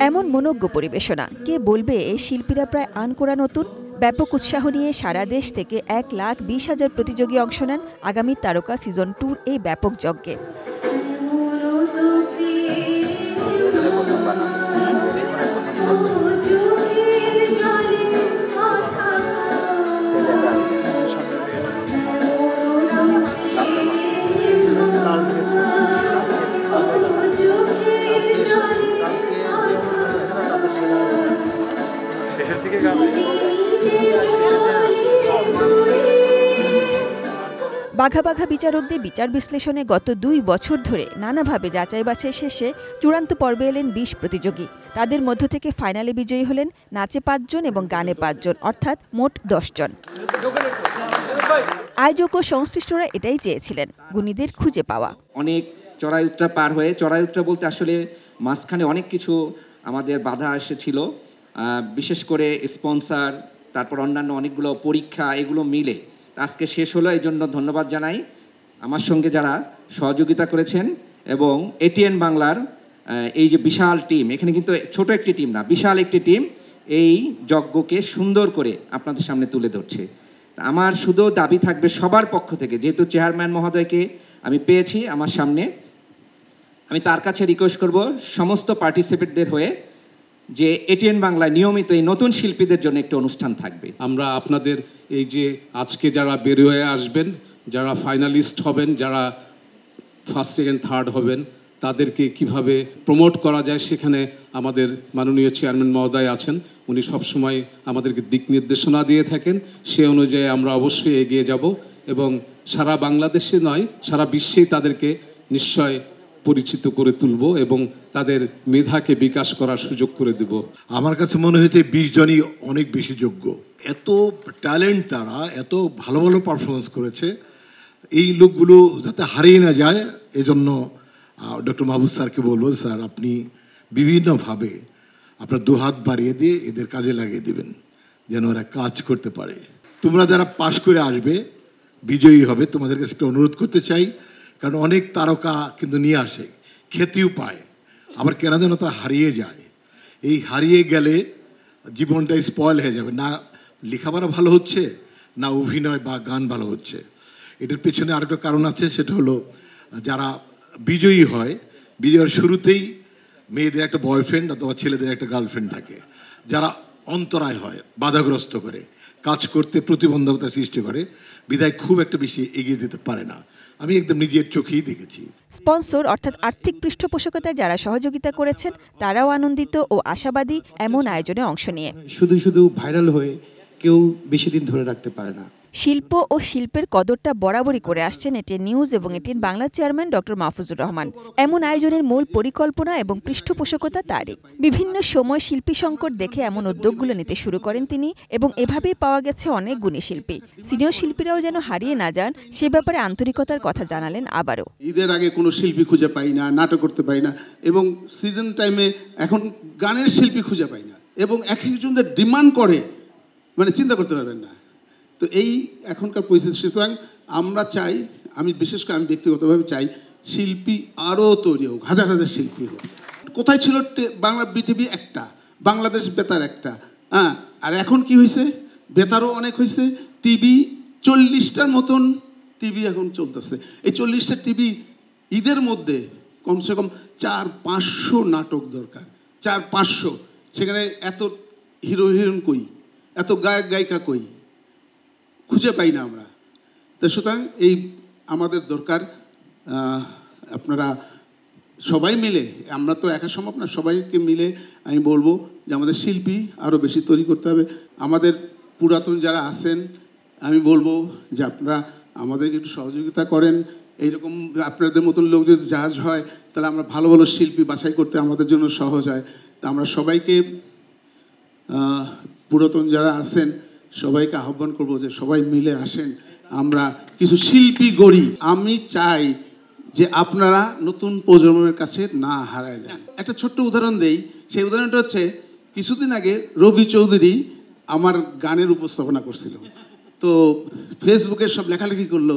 এমন মনোজ্ঞ পরিবেশনা কে বলবে এই শিল্পীরা প্রায় আনকোড়া নতুন। ব্যাপক উৎসাহ নিয়ে সারা দেশ থেকে 1,20,000 প্রতিযোগী অংশ নেন আগামী তারকা সিজন 2 এই ব্যাপক যজ্ঞে। বাঘা বাঘা বিচারকদের বিচার বিশ্লেষণে গত 2 বছর ধরে নানাভাবে যাচাই বাছাই শেষে চূড়ান্ত পর্বে এলেন 20 প্রতিযোগী। তাদের মধ্য থেকে ফাইনালে বিজয়ী হলেন নাচে 5 জন এবং গানে 5 জন, অর্থাৎ মোট 10 জন। আয়োজক ও সংশ্লিষ্টরা এটাই চেয়েছিলেন, গুণীদের খুঁজে পাওয়া। অনেক চড়াই উতরা পার হয়ে, চড়াই উতরা বলতে আসলে মাঝখানে অনেক কিছু আমাদের বাধা এসেছিল, বিশেষ করে স্পন্সর, তারপর অন্যান্য অনেকগুলো পরীক্ষা, এগুলো মিলে আজকে শেষ হলো। এই জন্য ধন্যবাদ জানাই আমার সঙ্গে যারা সহযোগিতা করেছেন এবং এটিএন বাংলার এই যে বিশাল টিম, এখানে কিন্তু ছোট একটি টিম না, বিশাল একটি টিম এই যজ্ঞকে সুন্দর করে আপনাদের সামনে তুলে ধরছে। আমার শুধু দাবি থাকবে সবার পক্ষ থেকে, যেহেতু চেয়ারম্যান মহোদয়কে আমি পেয়েছি আমার সামনে, আমি তার কাছে রিকোয়েস্ট করব সমস্ত পার্টিসিপেন্টদের হয়ে যে এটিএন বাংলায় নিয়মিত এই নতুন শিল্পীদের জন্য একটা অনুষ্ঠান থাকবে। আমরা আপনাদের এই যে আজকে যারা বের হয়ে আসবেন, যারা ফাইনালিস্ট হবেন, যারা ফার্স্ট সেকেন্ড থার্ড হবেন, তাদেরকে কিভাবে প্রমোট করা যায় সেখানে আমাদের মাননীয় চেয়ারম্যান মহোদয় আছেন, উনি সবসময় আমাদেরকে দিক নির্দেশনা দিয়ে থাকেন। সে অনুযায়ী আমরা অবশ্যই এগিয়ে যাব এবং সারা বাংলাদেশে নয় সারা বিশ্বেই তাদেরকে নিশ্চয় পরিচিত করে তুলব এবং তাদের মেধাকে বিকাশ করার সুযোগ করে দেব। আমার কাছে মনে হয়েছে 20 জনই অনেক বেশি যোগ্য, এত ট্যালেন্ট, তারা এত ভালো ভালো পারফরমেন্স করেছে। এই লোকগুলো যাতে হারিয়ে না যায়, এজন্য ডক্টর মাহবুব স্যারকে বলবো, স্যার আপনি বিভিন্নভাবে আপনার দুহাত বাড়িয়ে দিয়ে এদের কাজে লাগিয়ে দেবেন যেন ওরা কাজ করতে পারে। তোমরা যারা পাশ করে আসবে, বিজয়ী হবে, তোমাদের কাছে একটা অনুরোধ করতে চাই, কারণ অনেক তারকা কিন্তু নিয়ে আসে, খ্যাতিও পায়, আবার কেন যেন তা হারিয়ে যায়। এই হারিয়ে গেলে জীবনটা স্পয়েল হয়ে যাবে, না লেখাপড়া ভালো হচ্ছে, না অভিনয় বা গান ভালো হচ্ছে। এটার পেছনে আরেকটা কারণ আছে, সেটা হলো যারা বিজয়ী হয়, বিজয়ের শুরুতেই মেয়েদের একটা বয়ফ্রেন্ড অথবা ছেলেদের একটা গার্লফ্রেন্ড থাকে, যারা অন্তরায় হয়, বাধাগ্রস্ত করে, কাজ করতে প্রতিবন্ধকতা সৃষ্টি করে, বিধায় খুব একটা বেশি এগিয়ে যেতে পারে না। আমি একদম নিজের চোখেই দেখেছি। স্পন্সর অর্থাৎ আর্থিক পৃষ্ঠপোষকতায় যারা সহযোগিতা করেছেন তারাও আনন্দিত ও আশাবাদী এমন আয়োজনে অংশ নিয়ে। শুধু ভাইরাল হয়ে কেউ বেশি দিন ধরে রাখতে পারে না। শিল্প ও শিল্পের কদরটা বরাবরই করে আসছেন এটিএন নিউজ এবং ATN Bangla chairman doctor Mahfuzur Rahman. এমন আয়োজনের মূল পরিকল্পনা এবং পৃষ্ঠপোষকতা তারই। বিভিন্ন সময় শিল্পী সংকট দেখে এমন উদ্যোগগুলো নিতে শুরু করেন তিনি এবং এভাবেই পাওয়া গেছে অনেক গুণী শিল্পী। সিনিয়র শিল্পীরাও যেন হারিয়ে না যান সে ব্যাপারে আন্তরিকতার কথা জানালেন আবারও। ঈদের আগে কোনো শিল্পী খুঁজে পাই না, নাটক করতে পাই না, এবং সিজন টাইমে এখন গানের শিল্পী খুঁজে পাই না, এবং এক একজনদের ডিমান্ড করে, মানে চিন্তা করতে পারবেন না। তো এই এখনকার পরিস্থিতি, সুতরাং আমরা চাই, আমি বিশেষ করে আমি ব্যক্তিগতভাবে চাই শিল্পী আরও তৈরি হোক, হাজার হাজার শিল্পী হোক। কোথায় ছিল বাংলা বিটিভি একটা, বাংলাদেশ বেতার একটা, হ্যাঁ, আর এখন কি হয়েছে, বেতারও অনেক হয়েছে, টিভি 40টার মতন টিভি এখন চলতেছে। এই 40টা টিভি ঈদের মধ্যে কমসে কম 400-500 নাটক দরকার, 400-500। সেখানে এত হিরো হিরোইন কই, এত গায়ক গায়িকা কই, খুঁজে পাই না আমরা। তো সুতরাং এই আমাদের দরকার, আপনারা সবাই মিলে, আমরা তো একা সম্ভব না, সবাইকে মিলে আমি বলবো যে আমাদের শিল্পী আরও বেশি তৈরি করতে হবে। আমাদের পুরাতন যারা আছেন আমি বলবো যে আপনারা আমাদেরকে একটু সহযোগিতা করেন। এইরকম আপনাদের মতন লোক যদি জাহাজ হয় তাহলে আমরা ভালো ভালো শিল্পী বাছাই করতে আমাদের জন্য সহজ হয়। তা আমরা সবাইকে, পুরাতন যারা আছেন সবাইকে আহ্বান করব যে সবাই মিলে আসেন, আমরা কিছু শিল্পী গড়ি। আমি চাই যে আপনারা নতুন প্রজন্মের কাছে না হারায় যান। একটা ছোট্ট উদাহরণ দেই, সেই উদাহরণটা হচ্ছে কিছুদিন আগে রবি চৌধুরী আমার গানের উপস্থাপনা করছিল, তো ফেসবুকে সব লেখালেখি করলো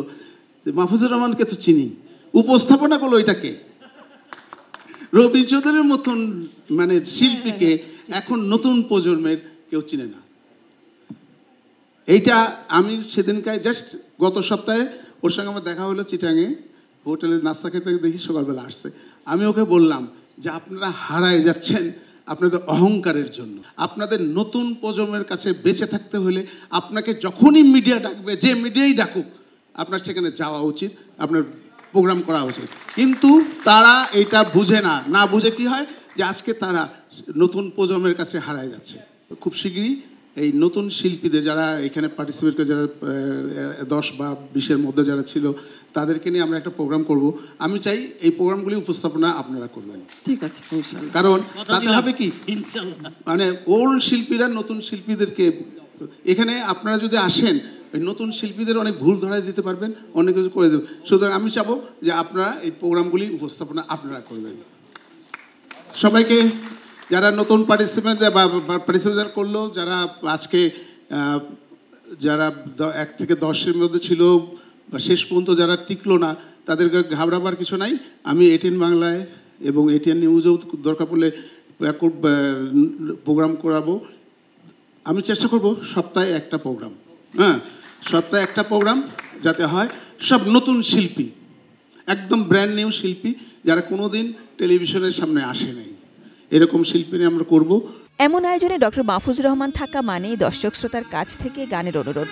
যে মাহফুজুর রহমানকে তো চিনি, উপস্থাপনা করলো এটাকে। রবি চৌধুরীর মতন মানে শিল্পীকে এখন নতুন প্রজন্মের কেউ চিনে না। এইটা আমি সেদিনকায় জাস্ট গত সপ্তাহে ওর সঙ্গে আমার দেখা হলো চিটাঙে, হোটেলে নাস্তা খেতে দেখি সকালবেলা আসছে। আমি ওকে বললাম যে আপনারা হারায় যাচ্ছেন আপনাদের অহংকারের জন্য। আপনাদের নতুন প্রজন্মের কাছে বেঁচে থাকতে হলে আপনাকে যখনই মিডিয়া ডাকবে, যে মিডিয়াই ডাকুক, আপনার সেখানে যাওয়া উচিত, আপনার প্রোগ্রাম করা উচিত। কিন্তু তারা এটা বুঝে না, না বুঝে কি হয় যে আজকে তারা নতুন প্রজন্মের কাছে হারায় যাচ্ছে। খুব শীঘ্রই এই নতুন শিল্পীদের যারা এখানে পার্টিসিপেট করে, যারা 10 বা 20-এর মধ্যে যারা ছিল, তাদেরকে নিয়ে আমরা একটা প্রোগ্রাম করব। আমি চাই এই প্রোগ্রামগুলি উপস্থাপনা আপনারা করবেন, ঠিক আছে ইনশাআল্লাহ। কারণ তাতে হবে কি, মানে ওল্ড শিল্পীরা নতুন শিল্পীদেরকে এখানে আপনারা যদি আসেন, ওই নতুন শিল্পীদের অনেক ভুল ধরায় দিতে পারবেন, অনেক কিছু করে দেবেন। সুতরাং আমি চাবো যে আপনারা এই প্রোগ্রামগুলি উপস্থাপনা আপনারা করবেন। সবাইকে যারা নতুন পার্টিসিপেন্ট করলো, যারা আজকে যারা 1 থেকে 10-এর মধ্যে ছিল বা শেষ পর্যন্ত যারা টিকলো না, তাদেরকে ঘাবড়াবার কিছু নাই। আমি ATN বাংলায় এবং ATN নিউজেও দরকার পড়লে প্রোগ্রাম করাবো। আমি চেষ্টা করব সপ্তাহে একটা প্রোগ্রাম, হ্যাঁ, সপ্তাহে একটা প্রোগ্রাম যাতে হয় সব নতুন শিল্পী, একদম ব্র্যান্ড নিউ শিল্পী, যারা কোনোদিন টেলিভিশনের সামনে আসে নাই, এরকম শিল্পী নিয়ে আমরা করব। এমন আয়োজনে ডক্টর মাহফুজুর রহমান থাকা মানেই দর্শক শ্রোতার কাছ থেকে গানের অনুরোধ।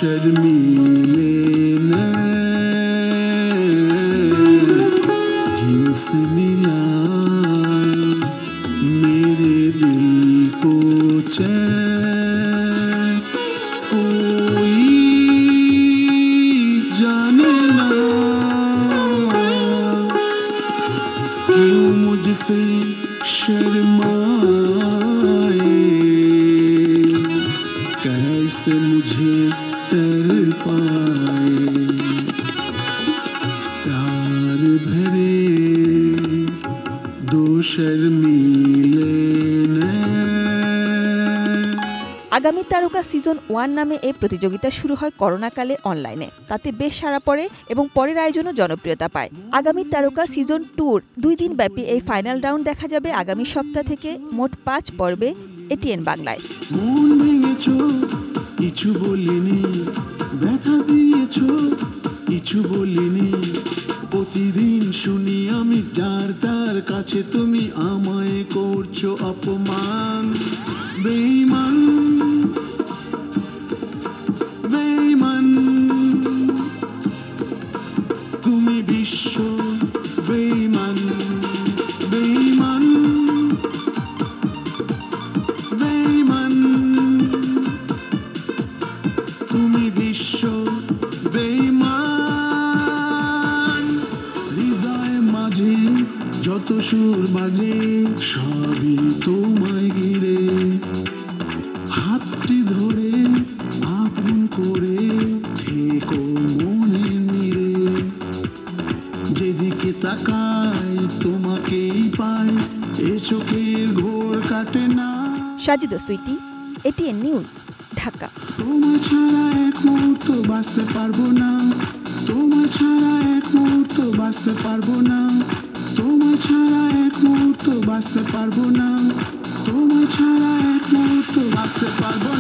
शर्मीले न जिनसे मिला मेरे दिल को चैन कोई जाने ना क्यों मुझसे शर्माए कैसे मुझे तर पाए प्यार भरे दो शर्मीले আগামী তারকা সিজন 1 নামে এই প্রতিযোগিতা শুরু হয় করোনাকালে অনলাইনে। তাতে বেশ সাড়া পড়ে এবং পরের আয়োজনও জনপ্রিয়তা পায়। আগামী তারকা সিজন 2 2 দিন ব্যাপী এই ফাইনাল রাউন্ড দেখা যাবে আগামী সপ্তাহ থেকে মোট 5 পর্বে ATN বাংলায়। মন ভেঙেছো কিছু বলিনি, ব্যথা দিয়েছো কিছু বলিনি, প্রতিদিন শুনি আমি যার তার কাছে তুমি আমায় করছো অপমান। বেঈমান বেঈমান তুমি বিশ্ব বেঈমান বেঈমান বেঈমান তুমি বিশ্ব বেঈমান। হৃদয় মাঝে যত সুর বাজে সবই তোমায় ঘিরে, হাতটি ধরে আপন করে থেকো মনে নিরে, যেদিকে তাকাই তোমাকেই পাই এ চোখের ঘোর কাটে না। Sajida Sweety, ATN news, Dhaka. তোমার ছাড়া এক মুহূর্ত বাঁচতে পারবো না, তোমার ছাড়া এক মুহূর্ত বাঁচতে পারবো না, তোমার ছাড়া এক মুহূর্ত বাঁচতে পারবো না, তোমার ছাড়া এক মুহূর্ত বাঁচতে পারবো না।